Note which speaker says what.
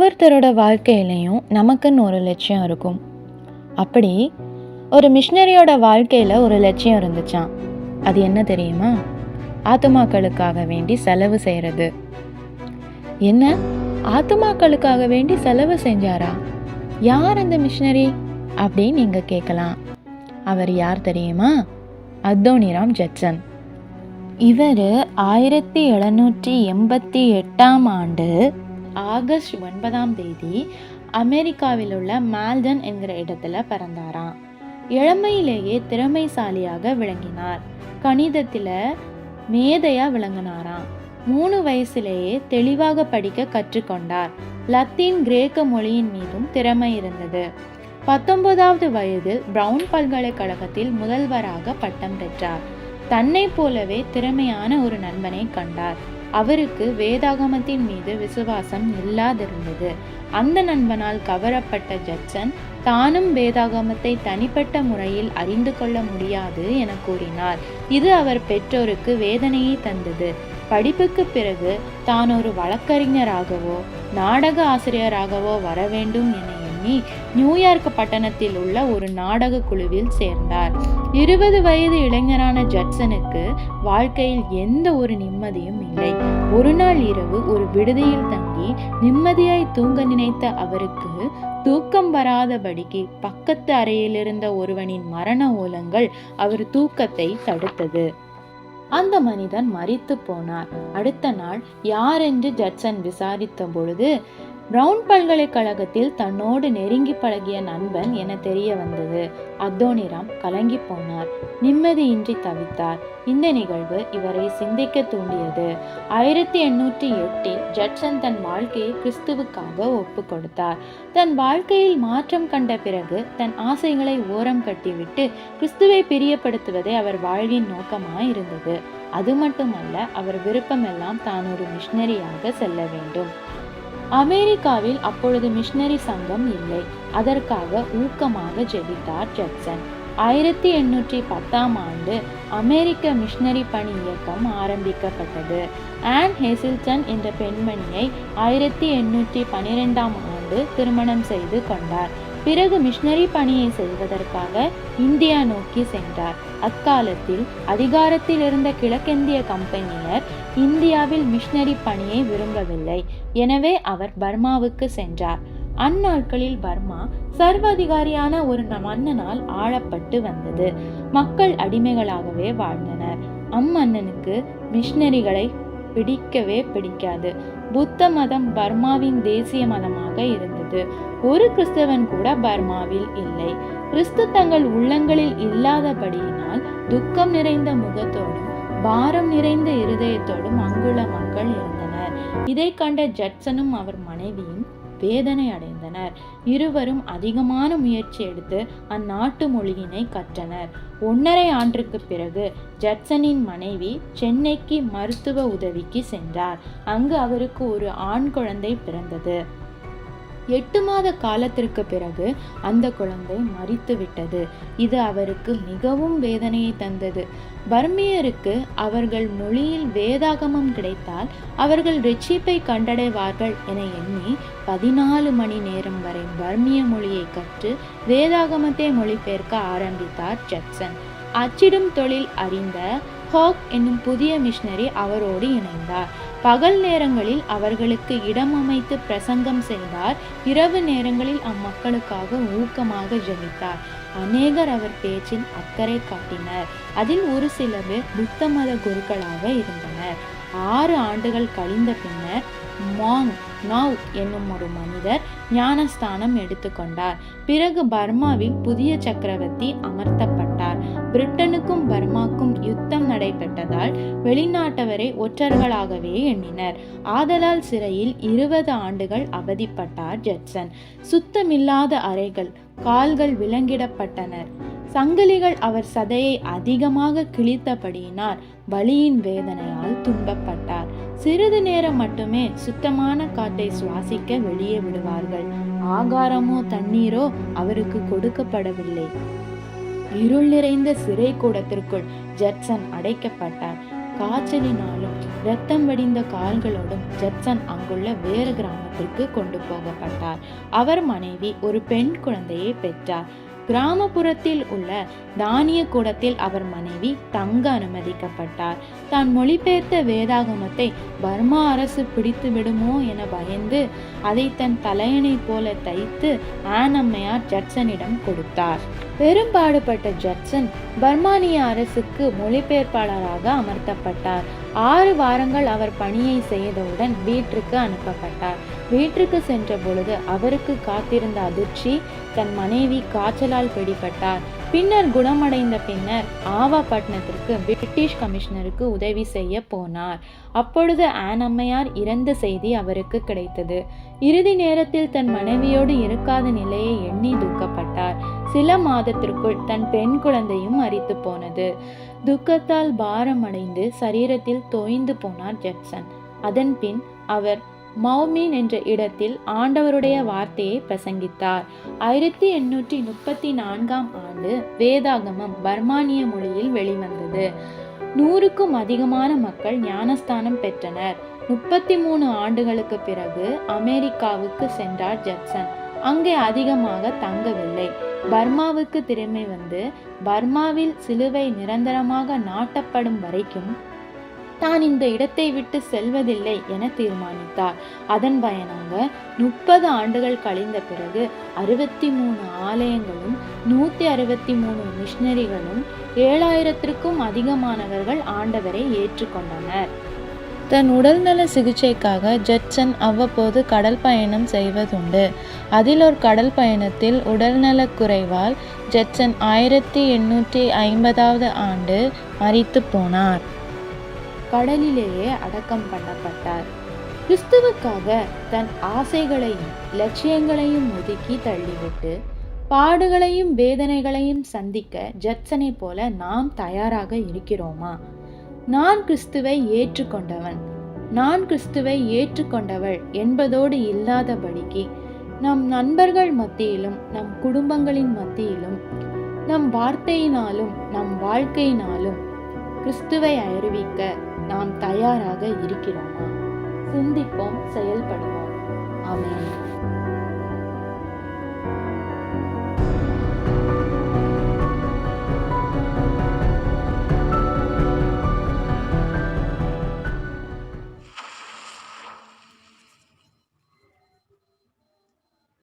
Speaker 1: ஒவ்வொருத்தரோட வாழ்க்கையிலையும் நமக்குன்னு ஒரு லட்சியம் இருக்கும். அப்படி ஒரு மிஷினரியோட வாழ்க்கையில் ஒரு லட்சியம் இருந்துச்சான். அது என்ன தெரியுமா? ஆத்துமாக்களுக்காக வேண்டி செலவு செய்கிறது. என்ன, ஆத்துமாக்களுக்காக வேண்டி செலவு செஞ்சாரா? யார் அந்த மிஷினரி அப்படின்னு நீங்கள் கேட்கலாம். அவர் யார் தெரியுமா? அத்தோனிராம் ஜட்சன். இவர் 1788 ஆகஸ்ட் 9 அமெரிக்காவில் உள்ள மால்டன் என்கிற இடத்துல பிறந்தாராம். இளமையிலேயே திறமைசாலியாக விளங்கினார். கணிதத்தில் மேதையா விளங்கினாராம். 3 வயசுலேயே தெளிவாக படிக்க கற்றுக்கொண்டார். லத்தீன் கிரேக்க மொழியின் மீதும் திறமை இருந்தது. 19வது வயதில் பிரவுன் பல்கலைக்கழகத்தில் முதல்வராக பட்டம் பெற்றார். தன்னை போலவே திறமையான ஒரு நண்பனை கண்டார். அவருக்கு வேதாகமத்தின் மீது விசுவாசம் இல்லாதிருந்தது. அந்த நண்பனால் கவரப்பட்ட ஜட்சன் தானும் வேதாகமத்தை தனிப்பட்ட முறையில் அறிந்து கொள்ள முடியாது என கூறினார். இது அவர் பெற்றோருக்கு வேதனையை தந்தது. படிப்புக்கு பிறகு தான் ஒரு வழக்கறிஞராகவோ நாடக ஆசிரியராகவோ வர வேண்டும் என எண்ணி நியூயார்க் பட்டணத்தில் உள்ள ஒரு நாடக குழுவில் சேர்ந்தார். 20 வயது இளைஞரான ஜட்சனுக்கு வாழ்க்கையில் எந்த ஒரு நிம்மதியும் இல்லை. ஒரு நாள் இரவு ஒரு விடுதியில் தங்கி நிம்மதியாய் தூங்க நினைத்த அவருக்கு தூக்கம் வராதபடிக்கு பக்கத்து அறையில் இருந்த ஒருவனின் மரண ஓலங்கள் அவர் தூக்கத்தை தடுத்தது. அந்த மனிதன் மரித்து போனார். அடுத்த நாள் யார் என்று ஜட்சன் விசாரித்த பொழுது பிரவுன் பல்கலைக்கழகத்தில் தன்னோடு நெருங்கி பழகிய நண்பன் என தெரிய வந்தது. அத்தோனிராம் கலங்கி போனார். நிம்மதியின்றி தவித்தார். இந்த நிகழ்வு இவரை சிந்திக்க தூண்டியது. 1808 ஜட்சன் தன் வாழ்க்கையை கிறிஸ்துவுக்காக ஒப்பு கொடுத்தார். தன் வாழ்க்கையில் மாற்றம் கண்ட பிறகு தன் ஆசைகளை ஓரம் கட்டிவிட்டு கிறிஸ்துவை பிரியப்படுத்துவதே அவர் வாழ்வின் நோக்கமாய் இருந்தது. அது மட்டுமல்ல, அவர் விருப்பமெல்லாம் தான் ஒரு மிஷினரியாக செல்ல வேண்டும். அமெரிக்காவில் அப்பொழுது மிஷினரி சங்கம் இல்லை. அதற்காக ஊக்கமாக ஜெபித்தார் ஜட்சன். 1810 அமெரிக்க மிஷினரி பணி இயக்கம் ஆரம்பிக்கப்பட்டது. ஆன் ஹேசில்டன் என்ற பெண்மணியை 1812 திருமணம் செய்து கொண்டார். பிறகு மிஷினரி பணியை செய்வதற்காக இந்தியா நோக்கி சென்றார். அக்காலத்தில் அதிகாரத்தில் இருந்த கிழக்கிந்திய கம்பெனியர் இந்தியாவில் மிஷினரி பணியை விரும்பவில்லை. எனவே அவர் பர்மாவுக்கு சென்றார். அந்நாட்களில் பர்மா சர்வாதிகாரியான ஒரு மன்னனால் ஆளப்பட்டு வந்தது. மக்கள் அடிமைகளாகவே வாழ்ந்தனர். அம்மன்னனுக்கு மிஷினரிகளை பிடிக்கவே பிடிக்காது. புத்த மதம் பர்மாவின் தேசிய மதமாக இருந்தது. ஒரு கிறிஸ்தவன் கூட பர்மாவில் இல்லை. கிறிஸ்து தங்கள் உள்ளங்களில் இல்லாதபடியினால் துக்கம் நிறைந்த முகத்தோடும் பாரம் நிறைந்த இருதயத்தோடும் அங்குள்ள மக்கள் இருந்தனர். இதை கண்ட ஜட்சனும் அவர் மனைவியும் வேதனை அடைந்தனர். இருவரும் அதிகமான முயற்சி எடுத்து அந்நாட்டு மொழியினை கற்றனர். 1.5 ஆண்டுக்கு பிறகு ஜட்சனின் மனைவி சென்னைக்கு மருத்துவ உதவிக்கு சென்றார். அங்கு அவருக்கு ஒரு ஆண் குழந்தை பிறந்தது. 8 மாத காலத்திற்கு பிறகு அந்த குழந்தை மரித்து விட்டது. இது அவருக்கு மிகவும் வேதனையை தந்தது. பர்மியருக்கு அவர்கள் மொழியில் வேதாகமம் கிடைத்தால் அவர்கள் ரட்சிப்பை கண்டடைவார்கள் என எண்ணி 14 மணி நேரம் வரை பர்மிய மொழியை கற்று வேதாகமத்தை மொழிபெயர்க்க ஆரம்பித்தார் ஜட்சன். அச்சிடும் தொழில் அறிந்த ஹாக் என்னும் புதிய மிஷினரி அவரோடு இணைந்தார். பகல் நேரங்களில் அவர்களுக்கு இடம் அமைத்து பிரசங்கம் செய்தார். இரவு நேரங்களில் அம்மக்களுக்காக ஊக்கமாக ஜெபித்தார். அநேகர் அவர் பேச்சில் அக்கறை காட்டினர். அதில் ஒரு சில பேர் புத்த மத குருக்களாக இருந்தனர். 6 ஆண்டுகள் கழிந்த பின்னர் மாங் நவ் என்னும் ஒரு மனிதர் ஞானஸ்தானம் எடுத்துக்கொண்டார். பிறகு பர்மாவில் புதிய சக்கரவர்த்தி அமர்த்தப்பட்டார். பிரிட்டனுக்கும் பர்மாக்கும் யுத்தம் நடைபெற்றதால் வெளிநாட்டவரை ஒற்றர்களாகவே எண்ணினர். ஆதலால் சிறையில் 20 ஆண்டுகள் அவதிப்பட்டார் ஜட்சன். சுத்தமில்லாத அறைகள், கால்கள் விலங்கிடப்பட்டனர். சங்கிலிகள் அவர் சதையை அதிகமாக கிழித்தபடியினால் வலியின் வேதனையால் துன்பப்பட்டார். சிறிது நேரம் மட்டுமே சுத்தமான காற்றை சுவாசிக்க வெளியே விடுவார்கள். ஆகாரமோ தண்ணீரோ அவருக்கு கொடுக்கப்படவில்லை. இருள் நிறைந்த சிறை கூடத்திற்குள் ஜட்சன் அடைக்கப்பட்டார். காய்ச்சலினாலும் இரத்தம் வடிந்த கால்களோடும் ஜட்சன் அங்குள்ள வேறு கிராமத்திற்கு கொண்டு போகப்பட்டார். அவர் மனைவி ஒரு பெண் குழந்தையை பெற்றார். கிராமப்புறத்தில் உள்ள தானிய கூடத்தில் அவர் மனைவி தங்க அனுமதிக்கப்பட்டார். தான் மொழிபெயர்த்த வேதாகமத்தை பர்மா அரசு பிடித்து விடுமோ என பயந்து அதை தன் தலையணை போல தைத்து ஆன் அம்மையார் ஜட்சனிடம் கொடுத்தார். பெரும்பாடுபட்ட ஜட்சன் பர்மானிய அரசுக்கு மொழிபெயர்ப்பாளராக அமர்த்தப்பட்டார். 6 வாரங்கள் அவர் பணியை செய்தவுடன் வீட்டிற்கு அனுப்பப்பட்டார். வீட்டிற்கு சென்ற பொழுது அவருக்கு காத்திருந்த அதிர்ச்சி. தன் மனைவி காய்ச்சலால் பிடிபட்டார். பின்னர் குணமடைந்த பின்னர் ஆவாப்பட்டினத்திற்கு பிரிட்டிஷ் கமிஷனருக்கு உதவி செய்ய போனார். அப்பொழுது ஆன் அம்மையார் இறந்த செய்தி அவருக்கு கிடைத்தது. இறுதி நேரத்தில் தன் மனைவியோடு இருக்காத நிலையை எண்ணி துக்கப்பட்டார். சில மாதத்திற்குள் தன் பெண் குழந்தையும் மரித்து போனது. துக்கத்தால் பாரமடைந்து சரீரத்தில் தோய்ந்து போனார் ஜட்சன். அதன் பின் அவர் மௌமீன் என்ற இடத்தில் ஆண்டவருடைய வார்த்தையை பிரசங்கித்தார். 1834ஆம் ஆண்டு வேதாகமம் பர்மானிய மொழியில் வெளிவந்தது. 100க்கும் அதிகமான மக்கள் ஞானஸ்தானம் பெற்றனர். 33 ஆண்டுகளுக்கு பிறகு அமெரிக்காவுக்கு சென்றார் ஜட்சன். அங்கே அதிகமாக தங்கவில்லை. பர்மாவுக்கு திரும்பி வந்து பர்மாவில் சிலுவை நிரந்தரமாக நாட்டப்படும் வரைக்கும் தான் இந்த இடத்தை விட்டு செல்வதில்லை என தீர்மானித்தார். அதன் பயனாக 30 ஆண்டுகள் கழிந்த பிறகு 63 ஆலயங்களும் 163 மிஷனரிகளும் 7000க்கும் அதிகமானவர்கள் ஆண்டவரை ஏற்றுக்கொண்டனர். தன் உடல்நல சிகிச்சைக்காக ஜட்சன் அவ்வப்போது கடல் பயணம் செய்வதுண்டு. அதில் ஒரு கடல் பயணத்தில் உடல்நலக் குறைவால் ஜட்சன் 1850ஆவது ஆண்டு மரித்து போனார். கடலிலேயே அடக்கம் பண்ணப்பட்டார். கிறிஸ்துவுக்காக தன் ஆசைகளையும் லட்சியங்களையும் ஒதுக்கி தள்ளிவிட்டு பாடுகளையும் வேதனைகளையும் சந்திக்க ஜட்சனை போல நாம் தயாராக இருக்கிறோமா? நான் கிறிஸ்துவை ஏற்றுக்கொண்டவள் என்பதோடு இல்லாதபடிக்கு நம் நண்பர்கள் மத்தியிலும் நம் குடும்பங்களின் மத்தியிலும் நம் வார்த்தையினாலும் நம் வாழ்க்கையினாலும் கிறிஸ்துவை அறிவிக்க நாம் தயாராக இருக்கிறோமா? சிந்திப்போம், செயல்படுவோம். ஆமென்.